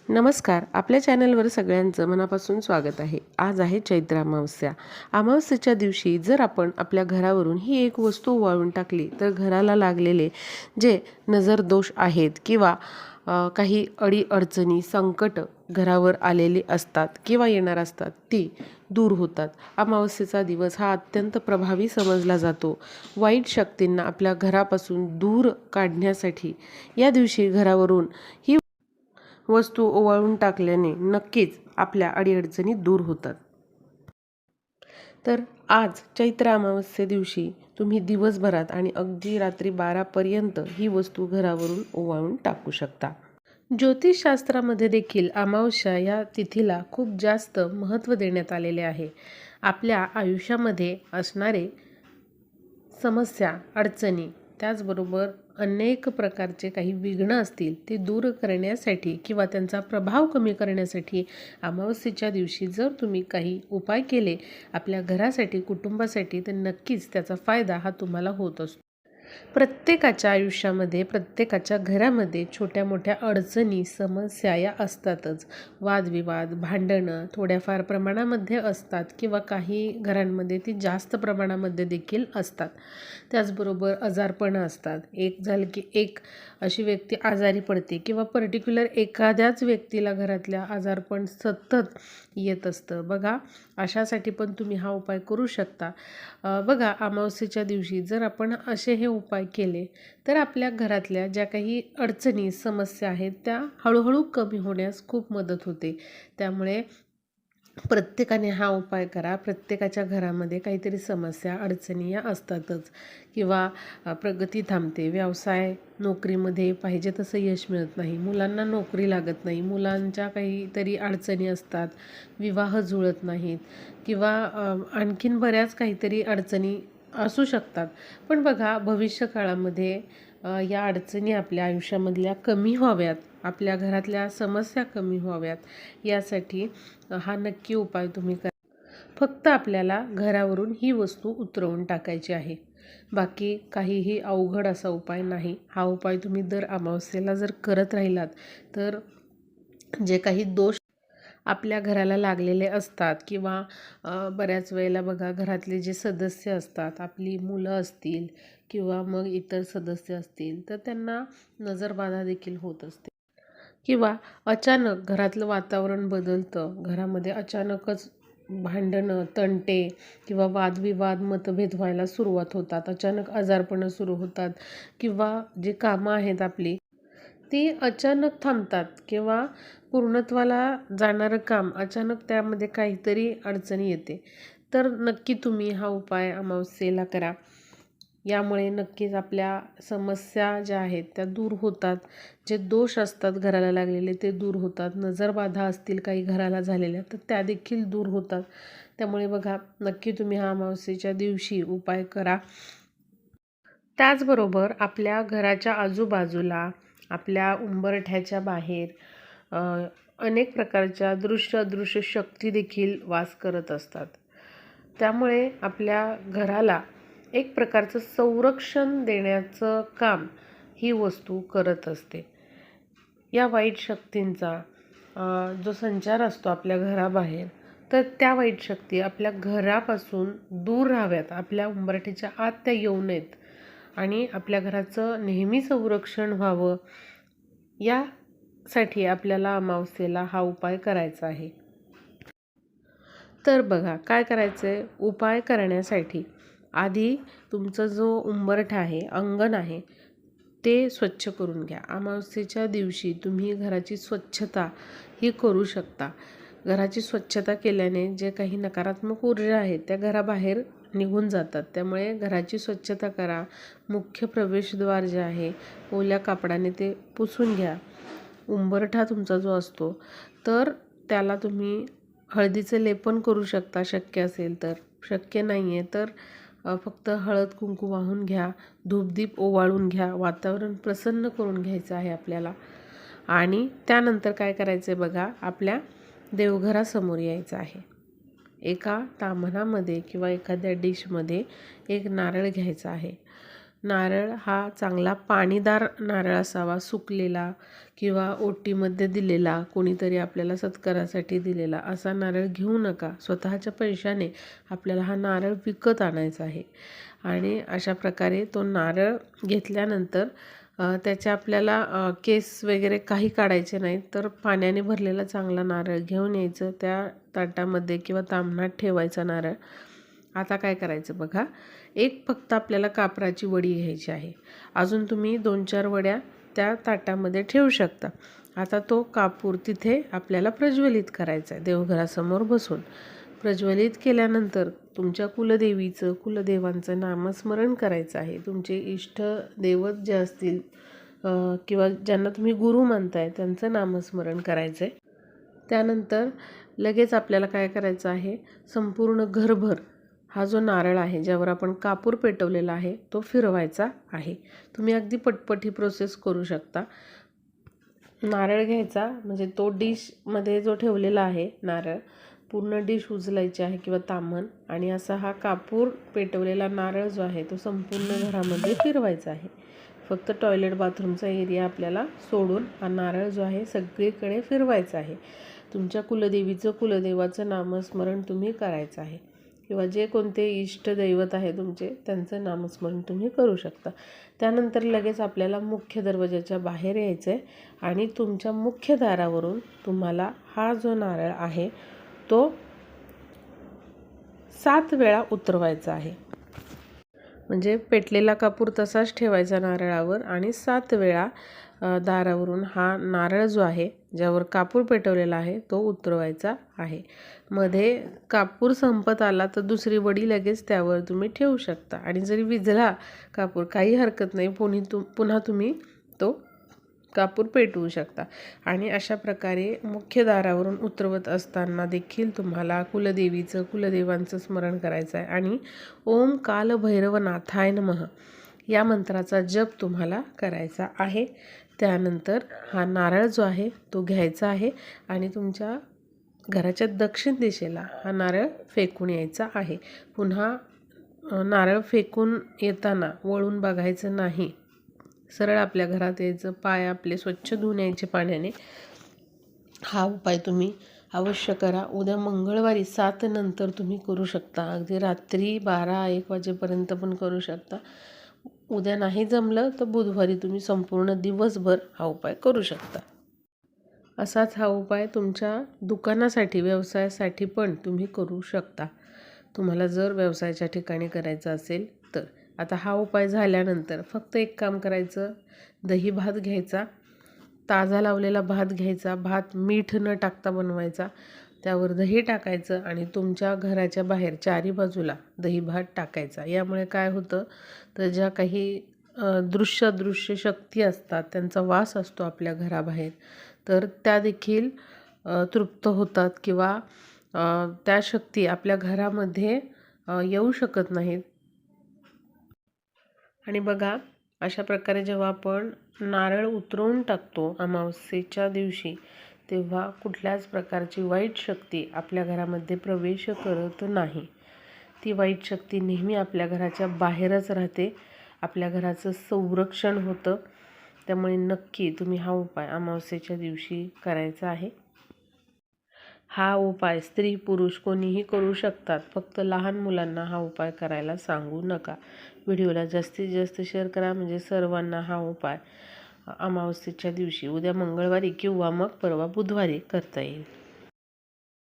नमस्कार. आपल्या चॅनलवर सगळ्यांचं मनापासून स्वागत आहे. आज आहे चैत्र अमावस्या. अमावस्येच्या दिवशी जर आपण आपल्या घरावरून ही एक वस्तू वाळून टाकली तर घराला लागलेले जे नजर दोष आहेत किंवा काही अडीअडचणी संकट घरावर आलेली असतात किंवा येणार असतात ती दूर होतात. अमावस्येचा दिवस हा अत्यंत प्रभावी समजला जातो. वाईट शक्तींना आपल्या घरापासून दूर काढण्यासाठी या दिवशी घरावरून ही वस्तू ओवाळून टाकल्याने नक्कीच आपल्या अडीअडचणी दूर होतात. तर आज चैत्र अमावस्ये दिवशी तुम्ही दिवसभरात आणि अगदी रात्री 12पर्यंत ही वस्तू घरावरून ओवाळून टाकू शकता. ज्योतिषशास्त्रामध्ये देखील अमावस्या या तिथीला खूप जास्त महत्त्व देण्यात आलेले आहे. आपल्या आयुष्यामध्ये असणारे समस्या, अडचणी, त्याचबरोबर अनेक प्रकारचे काही विघ्न असतील ते दूर करण्यासाठी किंवा त्यांचा प्रभाव कमी करण्यासाठी अमावस्येच्या दिवशी जर तुम्ही काही उपाय केले आपल्या घरासाठी, कुटुंबासाठी, तर नक्कीच त्याचा फायदा हा तुम्हाला होत असतो. प्रत्येकाच्या आयुष्यामध्ये, प्रत्येकाच्या घरामध्ये छोट्या मोठ्या अडचणी, समस्या या असतातच. वादविवाद, भांडणं थोड्याफार प्रमाणामध्ये असतात किंवा काही घरांमध्ये ती जास्त प्रमाणामध्ये देखील असतात. त्याचबरोबर आजारपणं असतात. एक झालं की एक अशी व्यक्ती आजारी पडते किंवा पर्टिक्युलर एखाद्याच व्यक्तीला घरातल्या आजारपण सतत येत असतं. बघा, अशासाठी पण तुम्ही हा उपाय करू शकता. बघा, अमावस्येच्या दिवशी जर आपण असे हे उपाय केले तर आपल्या घरातल्या ज्या काही अडचणी, समस्या आहेत त्या हळूहळू कमी होण्यास खूप मदत होते. त्यामुळे प्रत्येकाने हा उपाय करा. प्रत्येकाच्या घरामध्ये काहीतरी समस्या, अडचणी या असतातच किंवा प्रगती थांबते, व्यवसाय, नोकरीमध्ये पाहिजे तसं यश मिळत नाही, मुलांना नोकरी लागत नाही, मुलांच्या काहीतरी अडचणी असतात, विवाह जुळत नाहीत किंवा आणखीन बऱ्याच काहीतरी अडचणी असू शकतात. पण बघा, भविष्यकाळामध्ये या अडचणी आपल्या आयुष्यामधल्या कमी व्हाव्यात, आपल्या घरातल्या समस्या कमी व्हाव्यात यासाठी हा नक्की उपाय तुम्ही करा. फक्त आपल्याला घरावरून ही वस्तू उतरवून टाकायची आहे. बाकी काहीही अवघड असा उपाय नाही. हा उपाय तुम्ही दर अमावस्येला जर करत राहिलात तर जे काही दोष आपल्या घराला लागलेले असतात किंवा बऱ्याच वेळेला बघा, घरातले जे सदस्य असतात, आपली मुलं असतील किंवा मग इतर सदस्य असतील, तर त्यांना नजरबाधा देखील होत असते किंवा अचानक घरातलं वातावरण बदलतं. घरामध्ये अचानकच भांडणं, तंटे किंवा वादविवाद, मतभेद व्हायला सुरुवात होतात. अचानक आजारपणं सुरू होतात किंवा जी कामं आहेत आपली ती अचानक थांबतात किंवा पूर्णत्वाला जाणारं काम अचानक त्यामध्ये काहीतरी अडचणी येते. तर नक्की तुम्ही हा उपाय अमावस्येला करा. यामुळे नक्कीच आपल्या समस्या ज्या आहेत त्या दूर होतात. जे दोष असतात घराला लागलेले ते दूर होतात. नजरबाधा असतील काही घराला झालेल्या तर त्या देखील दूर होतात. त्यामुळे बघा, नक्की तुम्ही हा अमावस्येच्या दिवशी उपाय करा. त्याचबरोबर आपल्या घराच्या आजूबाजूला, आपल्या उंबरठ्याच्या बाहेर अनेक प्रकारच्या दृश्य अदृश्य शक्ती देखील वास करत असतात. त्यामुळे आपल्या घराला एक प्रकारचं संरक्षण देण्याचं काम ही वस्तू करत असते. या वाईट शक्तींचा जो संचार असतो आपल्या घराबाहेर, तर त्या वाईट शक्ती आपल्या घरापासून दूर राहाव्यात, आपल्या उंबरठ्याच्या आत त्या येऊ नयेत आणि आपल्या घराचं नेहमी संरक्षण व्हावं, यासाठी आपल्याला अमावस्येला हा उपाय करायचा आहे. तर बघा, काय करायचं आहे, उपाय करण्यासाठी आधी तुमचा जो उंबरठा आहे, अंगण आहे, ते स्वच्छ करून घ्या. अमावस्येच्या दिवशी तुम्ही घराची स्वच्छता ही करू शकता. घराची स्वच्छता केल्याने जे काही नकारात्मक ऊर्जा आहेत त्या घराबाहेर निघून जातात. त्यामुळे घराची स्वच्छता करा. मुख्य प्रवेशद्वार जे आहे ओल्या कापडाने ते पुसून घ्या. उंबरठा तुमचा जो असतो तर त्याला तुम्ही हळदीचं लेपन करू शकता शक्य असेल तर. शक्य नाही आहे तर फक्त हळद कुंकू वाहून घ्या, धूपदीप ओवाळून घ्या. वातावरण प्रसन्न करून घ्यायचं आहे आपल्याला. आणि त्यानंतर काय करायचं आहे बघा, आपल्या देवघरासमोर यायचं आहे. एका ताम्हणामध्ये किंवा एखाद्या डिशमध्ये एक नारळ घ्यायचा आहे. नारळ हा चांगला पाणीदार नारळ असावा, सुकलेला किंवा ओटीमध्ये दिलेला, कोणीतरी आपल्याला सत्कारासाठी दिलेला असा नारळ घेऊ नका. स्वतःच्या पैशाने आपल्याला हा नारळ विकत आणायचा आहे. आणि अशा प्रकारे तो नारळ घेतल्यानंतर त्याच्या आपल्याला केस वगैरे काही काढायचे नाहीत, तर पाण्याने भरलेला चांगला नारळ घेऊन यायचं, त्या ताटामध्ये किंवा ताम्हणात ठेवायचा नारळ. आता काय करायचं बघा, एक फक्त आपल्याला कापराची वडी घ्यायची आहे. अजून तुम्ही 2-4 वड्या त्या ताटामध्ये ठेवू शकता. आता तो कापूर तिथे आपल्याला प्रज्वलित करायचा आहे देवघरासमोर बसून. प्रज्वलित केल्यानंतर तुमच्या कुलदेवांचं नामस्मरण करायचं आहे. तुमचे इष्ट दैवत जे असतील किंवा ज्यांना तुम्ही गुरु मानताय त्यांचं नामस्मरण करायचं आहे. त्यानंतर लगेच आपल्याला काय करायचं आहे, संपूर्ण घरभर हा जो नारळ आहे ज्यावर आपण कापूर पेटवलेला आहे तो फिरवायचा आहे. तुम्ही अगदी पटपट ही प्रोसेस करू शकता. नारळ घ्यायचा, म्हणजे तो डिशमध्ये जो ठेवलेला आहे नारळ, पूर्ण डिश उचलायची आहे किंवा ताम्हण, आणि असा हा कापूर पेटवलेला नारळ जो आहे तो संपूर्ण घरामध्ये फिरवायचा आहे. फक्त टॉयलेट बाथरूमचा एरिया आपल्याला सोडून हा नारळ जो आहे सगळीकडे फिरवायचा आहे. तुमच्या कुलदेवाचं नामस्मरण तुम्ही करायचं आहे, किंवा जे कोणते इष्ट दैवत आहे तुमचे त्यांचं नामस्मरण तुम्ही करू शकता. त्यानंतर लगेच आपल्याला मुख्य दरवाजाच्या बाहेर यायचं आहे आणि तुमच्या मुख्य दारावरून तुम्हाला हा जो नारळ आहे तो 7 वेळा उतरवायचा आहे. म्हणजे पेटलेला कापूर तसाच ठेवायचा नारळावर आणि 7 वेळा दारावरून हा नारळ जो आहे ज्यावर कापूर पेटवलेला आहे तो उतरवायचा आहे. मध्ये कापूर संपत आला तर दुसरी वडी लगेच त्यावर तुम्ही ठेवू शकता, आणि जरी विझला कापूर काही हरकत नाही, पुन्हा तुम्ही तो कापूर पेटवू शकता. आणि अशा प्रकारे मुख्य दारावरून उतरवत असताना देखील तुम्हाला कुलदेवांचं स्मरण करायचं आहे आणि ओम काल भैरवनाथाय नमः या मंत्राचा जप तुम्हाला करायचा आहे. त्यानंतर हा नारळ जो आहे तो घ्यायचा आहे आणि तुमच्या घराच्या दक्षिण दिशेला हा नारळ फेकून यायचा आहे. पुन्हा नारळ फेकून येताना वळून बघायचं नाही, सरळ आपल्या घरात यायचं, पाय आपले स्वच्छ धुवून यायचे पाण्याने. हा उपाय तुम्ही अवश्य करा. उद्या मंगळवारी 7 नंतर तुम्ही करू शकता, अगदी रात्री 12-1 वाजेपर्यंत पण करू शकता. उद्या नाही जमलं तर बुधवारी तुम्ही संपूर्ण दिवसभर हा उपाय करू शकता. असाच हा उपाय तुमच्या दुकानासाठी, व्यवसायासाठी पण तुम्ही करू शकता, तुम्हाला जर व्यवसायाच्या ठिकाणी करायचं असेल तर. आता हा उपाय झाल्यानंतर फक्त एक काम करायचं, दही भात घ्यायचा, ताजा लावलेला भात घ्यायचा, भात मीठ न टाकता बनवायचा, त्यावर दही टाकायचं आणि तुमच्या घराच्या बाहेर 4ही बाजूला दही भात टाकायचा. यामुळे काय होतं, तर ज्या काही दृश्य शक्ती असतात त्यांचा वास असतो आपल्या घराबाहेर, तर त्या देखील तृप्त होतात किंवा त्या शक्ती आपल्या घरामध्ये येऊ शकत नाहीत. आणि बघा, अशा प्रकारे जेव्हा आपण नारळ उतरवून टाकतो अमावस्येच्या दिवशी, तेव्हा कुठल्याच प्रकारची वाईट शक्ती आपल्या घरामध्ये प्रवेश करत नाही. ती वाईट शक्ती नेहमी आपल्या घराच्या बाहेरच राहते, आपल्या घराचं संरक्षण होतं. त्यामुळे नक्की तुम्ही हा उपाय अमावस्येच्या दिवशी करायचा आहे. हा उपाय स्त्री पुरुष कोणीही करू शकतात, फक्त लहान मुलांना हा उपाय करायला सांगू नका. व्हिडिओला जास्तीत जास्त शेअर करा, म्हणजे सर्वांना हा उपाय अमावस्येच्या दिवशी, उद्या मंगळवारी किंवा मग परवा बुधवारी करता येईल.